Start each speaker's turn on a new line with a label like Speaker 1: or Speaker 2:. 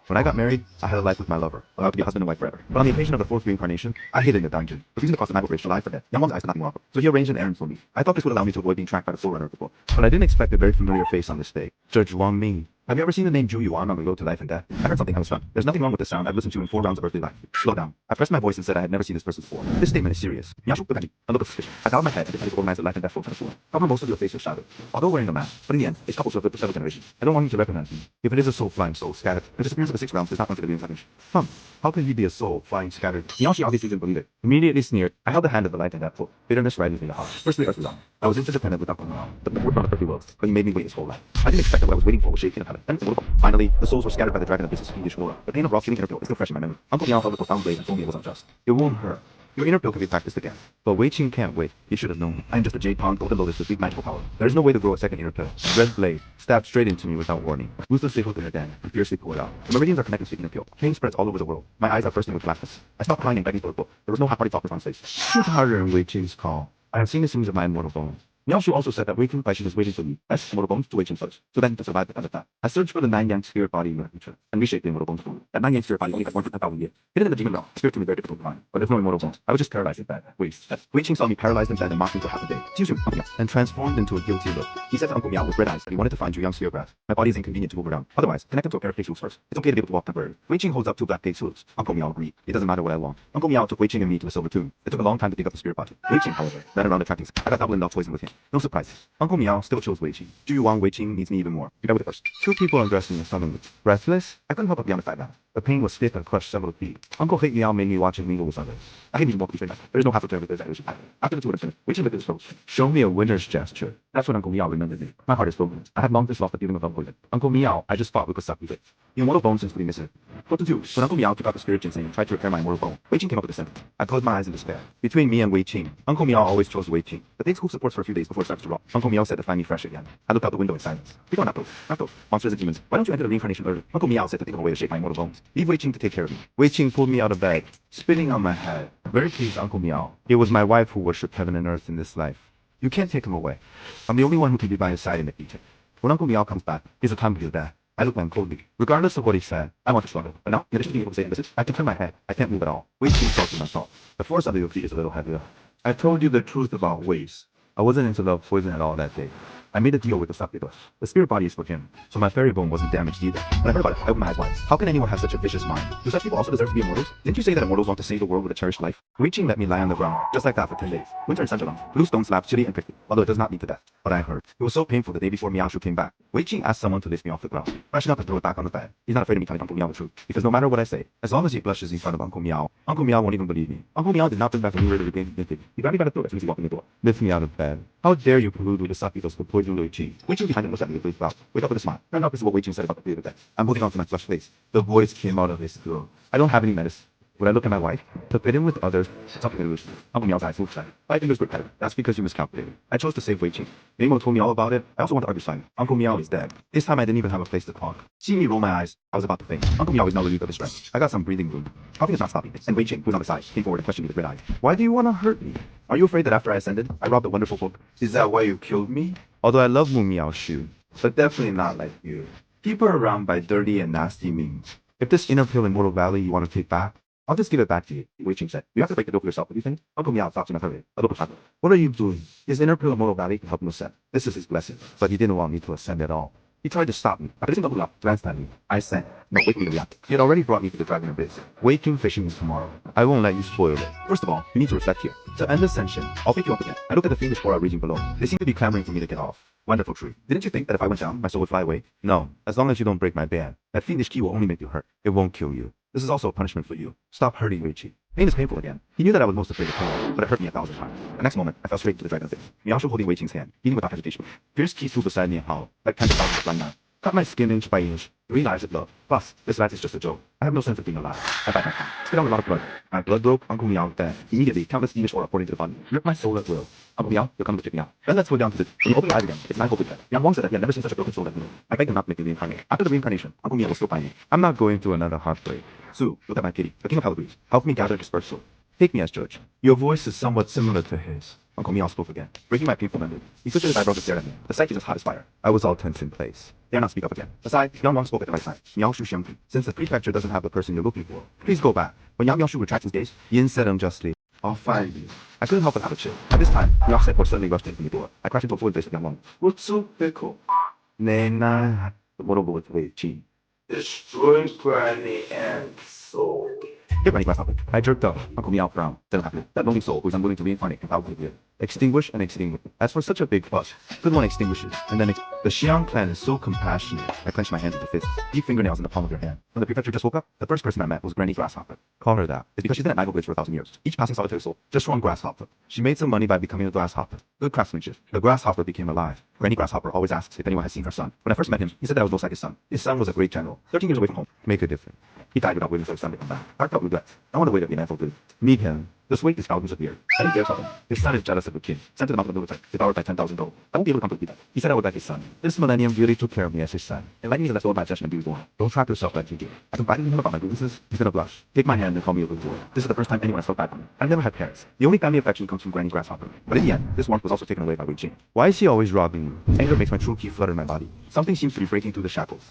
Speaker 1: When I got married, I had a life with my lover, allowed to be a husband and wife forever. But on the occasion of the fourth reincarnation, I hated the dungeon, refusing to cross the Nile Bridge to lie for death. Yang Wang's eyes could not be offered, so he arranged an errand for me. I thought this would allow me to avoid being tracked by the Forerunner of the book. But I didn't expect a very familiar face on this day. Judge Wang Ming. Have you ever seen the name Zhu Yuan on the road to life and death? I heard something I was stunned. There's nothing wrong with the sound I've listened to in 4 rounds of earthly life. Slow down. I pressed my voice and said I had never seen this person before. This statement is serious. Miao Shu looked at me, a look of suspicion. I bowed my head and decided to organize the life and death folk on the floor. Cover most of your face with shadow. Although wearing a mask, but in the end, it's couples who have lived for several generations. I don't want you to recognize me. If it is a soul flying soul scattered, the disappearance of the 6 rounds is not considered reincarnation. How can he be a soul flying scattered? Miao Shi obviously didn't believe it. Immediately sneered. I held the hand of the light and death folk. Bitterness rising in the heart. Firstly, earth was on. I was interdependent with Dr. Miao, but the word from the earthly worlds, but he made me wait his whole life. I didn't expect that what I was waiting for was shaking in heaven. Then finally, the souls were scattered by the dragon of business fiendish aura. The pain of raw feeling inner pill is still fresh in my memory. Uncle Miao held a profound blade and told me it was unjust. It won't hurt. Your inner pill can be practiced again. But Wei Qing can't wait. You should have known. I am just a jade pawn golden lotus with big magical power. There is no way to grow a second inner pill. Red blade stabbed straight into me without warning. Ruthlessly hooked in her den and fiercely pulled it out. The meridians are connected to the inner pill. Pain spreads all over the world. My eyes are bursting with blackness. I stopped crying and begging for a book. There was no hot-party talkers on stage. Shoot harder in Wei Qing's call. I have seen the scenes of my immortal bones. Miao Shu also said that Wei Qing Baishi is waiting for me. As immortal bones to Wei Qing first, so then to survive the that. I searched for the Nine Yang spirit body in the future and reshaped the immortal bones for me. That Nine Yang spirit body only has 1,000 years. Hidden in the demon realm, spirit can be very difficult to find. But there's no immortal bones. I was just paralyzed in bed. Wei Qing saw me paralyzed in bed and mocked me for half a day. Excuse me, Uncle Miao, and transformed into a guilty look. He said to Uncle Miao with red eyes that he wanted to find Zhu Yang's spirit graph. My body is inconvenient to move around. Otherwise, connect him to a pair of cage hooves first. It's okay to be able to walk temporarily. Wei Qing holds up 2 black cage hooves. Uncle Miao agreed. It doesn't matter what I want. Uncle Miao took Wei Qing and me to the silver tomb. It took a long time to dig up the spirit body. Wei Qing, however, ran around attracting. I got double poison with him. No surprise. Uncle Miao still chose Wei Qing. Zhu Yuan Wei Qing needs me even more. You know with the first. 2 people undressing me suddenly. Breathless? I couldn't help but be on the side now. The pain was stiff and crushed several feet. Uncle Fate Miao made me watch him mingle with others. I hate me walking straight back. There is no hassle to everything that is happening. After the 2 had finished, Wei Qing lifted his throat. Show me a winner's gesture. That's what Uncle Miao remembered me. My heart is broken. I had long since lost the feeling of uncle. Uncle Miao, I just fought with a suck with it. The immortal bone seems to be missing. What to do? When Uncle Miao took out the spirit ginseng and tried to repair my immortal bone, Wei Qing came up with a sentence. I closed my eyes in despair. Between me and Wei Qing, Uncle Miao always chose Wei Qing. The things who supports for a few days before it starts to rot. Uncle Miao said to find me fresh again. I looked out the window in silence. People are not those. Not those. Monsters and demons. Why don't you enter the reincarnation early? Uncle Miao said to think of a way to shape my immortal bones. Leave Wei Qing to take care of me. Wei Qing pulled me out of bed, spitting on my head. Very pleased, Uncle Miao. It was my wife who worshipped heaven and earth in this life. You can't take him away. I'm the only one who can be by his side in the future. When Uncle Miao comes back, it's a time to do that. I look at him coldly. Regardless of what he said, I want to struggle. But now, in addition to being able to say this, I can turn my head. I can't move at all. Wei Qing talks to myself. The force under your feet is a little heavier. I told you the truth about Wei's. I wasn't into love poison at all that day. I made a deal with the Sapidos. The spirit body is for him, so my fairy bone wasn't damaged either. When I heard about it, I opened my eyes wide. How can anyone have such a vicious mind? Do such people also deserve to be immortals? Didn't you say that immortals want to save the world with a cherished life? Wei Qing let me lie on the ground, just like that for 10 days. Winter in Sanjiang, blue stone slabs, chilly and prickly, although it does not lead to death. But I heard. It was so painful the day before Miao Shu came back. Wei Qing asked someone to lift me off the ground, rushing up and throw it back on the bed. He's not afraid of me telling Uncle Miao the truth, because no matter what I say, as long as he blushes in front of Uncle Miao won't even believe me. Uncle Miao did not bring back a new way to regain dignity. He grabbed me by the throat as soon as he walked in the door. Lift me out of bed. How dare you collude with the Sapidos to poison Wei Qing? Wei Qing behind him looked at me with a wake up with a smile. Turned out this is what Wei Qing said about the theater death. I'm holding on to my flushed face. The voice came out of his throat. I don't have any medicine. Would I look at my wife? To fit in with others, something to lose. Uncle Miao's eyes moved slightly. 5 fingers were tighter. That's because you miscalculated. I chose to save Wei Qing. Nemo told me all about it. I also want to argue silent. Uncle Miao is dead. This time I didn't even have a place to talk. Seeing me roll my eyes, I was about to faint. Uncle Miao is now relieved of his strength. I got some breathing room. Coughing is not stopping. And Wei Qing, who's on the side, came forward and questioned me with red eyes. Why do you want to hurt me? Are you afraid that after I ascended, I robbed a wonderful book? Is that why you killed me? Although I love Mu Miao Shu, but definitely not like you. Keep her around by dirty and nasty means. If this inner pill Immortal Valley you want to take back, I'll just give it back to you, Wei Qing said. You have to break the deal for yourself, what do you think? Uncle Miao thought to my hurry. A little shadow. What are you doing? His inner pill Immortal Valley can help him ascend. This is his blessing. But he didn't want me to ascend at all. He tried to stop me. After listening to Uncle Miao, glanced at me. I said, no, wait for me to react. He had already brought me to the Dragon Abyss. Wei Qing fishing is tomorrow. I won't let you spoil it. First of all, you need to reflect here. To end ascension, I'll pick you up again. I looked at the fiendish aura region below. They seem to be clamoring for me to get off. Wonderful tree. Didn't you think that if I went down, my soul would fly away? No. As long as you don't break my band. That fiendish key will only make you hurt. It won't kill you. This is also a punishment for you. Stop hurting Wei Qing. Pain is painful again. He knew that I was most afraid of pain, but it hurt me 1,000 times. The next moment, I fell straight into the Dragon Abyss. Miao Shu holding Wei Qing's hand, eating without hesitation. Fierce keys flew beside me and howled, like tender thousands of blind knives. Cut my skin inch by inch. 3 lives of love. Plus, this life is just a joke. I have no sense of being alive. I bite my tongue. Spit out a lot of blood. My blood broke. Uncle Miao dead. Immediately, countless fiendish aura poured into the body. Ripped my soul at will. Uncle Miao, you'll come to check me out. Then let's go down to the... When you open your eyes again, it's 9 hoping dead. Yang Wang said that he had never seen such a broken soul like me. I begged him not to make me reincarnate. After the reincarnation, Uncle Miao will still find me. I'm not going through another heartbreak. Su, look at my pity. The king of hell agrees. Help me gather dispersed soul. Take me as judge. Your voice is somewhat similar to his. Uncle Meow spoke again, breaking my painful memory. He switched his eyebrows and stared at me. The sight is as hot as fire. I was all tense in place. Dare not speak up again. Besides, Yang Wang spoke at the right time. Miao Shu Xiangpi. Since the prefecture doesn't have the person you're looking for, please go back. When Yang Miao Shu retracts his gaze, Yin said unjustly, I'll find you. I couldn't help but have a chill. At this time, Miao said suddenly rushed in from the door. I crashed into a full embrace of Yang Wang. What's so fickle? Nena. The mortal bullet away, Chi. Destroy Granny and soul. Here, Granny Grasshopper. I jerked up. Uncle Meow frowned. Then happened. That lonely soul who is unwilling to reincarnate and powerfully live. Extinguish and extinguish. As for such a big fuss, good one extinguishes, and then the Xiang clan is so compassionate. I clenched my hands into fists, deep fingernails in the palm of your hand. When the prefecture just woke up, the first person I met was Granny Grasshopper. Call her that. It's because she's been at Nigel Bridge for 1,000 years. Each passing solitary soul, just one grasshopper. She made some money by becoming a grasshopper. Good craftsmanship. The grasshopper became alive. Granny Grasshopper always asks if anyone has seen her son. When I first met him, he said that I was most like his son. His son was a great general, 13 years away from home. Make a difference. He died without waiting for his son to come back. I felt regret. I want to wait at the man for good. Meet him. This week is Falcon's beard. I didn't dare tell him. His son is jealous of the king. Sent to the mountain of the military, devoured by 10,000 gold. I won't be able to come to the that. He said I would like his son. This millennium really took care of me as his son. Enlightening me to let go of my obsession and be reborn. Don't trap yourself like you do. I confided in him about my grievances. He's gonna blush. Take my hand and call me a little boy. This is the first time anyone has felt bad for me. I've never had parents. The only family affection comes from Granny Grasshopper. But in the end, this warmth was also taken away by Wei Jing. Why is he always robbing me? Anger makes my true key flutter in my body. Something seems to be breaking through the shackles.